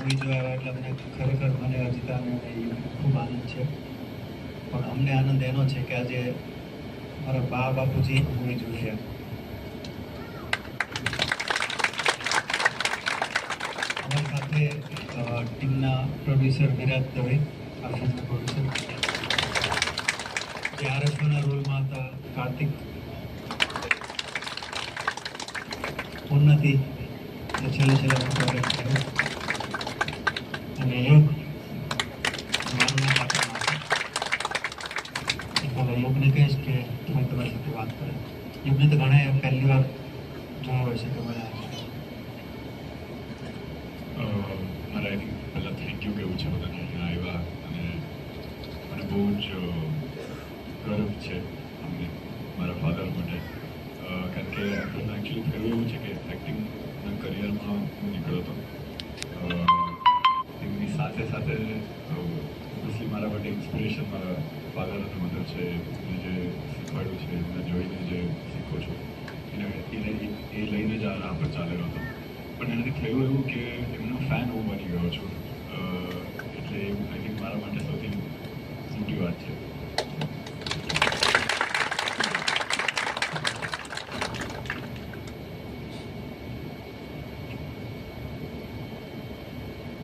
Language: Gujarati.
મૂવી જોયા એટલે અમને ખરેખર મને અર્ચિતાને ખૂબ આનંદ છે. પણ અમને આનંદ એનો છે કે આજે મારા બા બાપુજી મૂવી જોઈ રહ્યા. અમારી સાથે ટીમના પ્રોડ્યુસર વિરાટ દવે, આ ફિલ્મના પ્રોડ્યુસર, જે આરએસના રોલમાં હતા કાર્તિક, ઉન્નતિ જે છેલ્લે ફોટોગ્રાફ કર્યો, અને યોગ, મારું નામ પાછળ યોગને કહીશ કે હું તમારી સાથે વાત કરે. યોગને તો ઘણા પહેલી વાર જોવા હોય છે કે મને મારા આઈ થિંક પહેલાં થેન્ક યુ કહેવું છે બધાને અહીંયા આવ્યા, અને મને બહુ જ ગર્વ છે અમને મારા ફાધર માટે, કારણ કે એકચ્યુઅલી થયું એવું છે કે એક્ટિંગના કરિયરમાં હું નીકળ્યો હતો. એમની સાથે સાથે ઓબ્વિયસલી મારા માટે ઇન્સ્પિરેશન મારા ફાધર અને મધર છે. એમને જે શીખવાડ્યું છે, એમને જોઈને જે શીખો છો એ લઈને જ આ રાહ પર ચાલેલો હતો. પણ એનાથી થયું એવું કે એમનો ફેન હું બની ગયો છું, એટલે આઈ થિંક મારા માટે સૌથી મોટી વાત છે.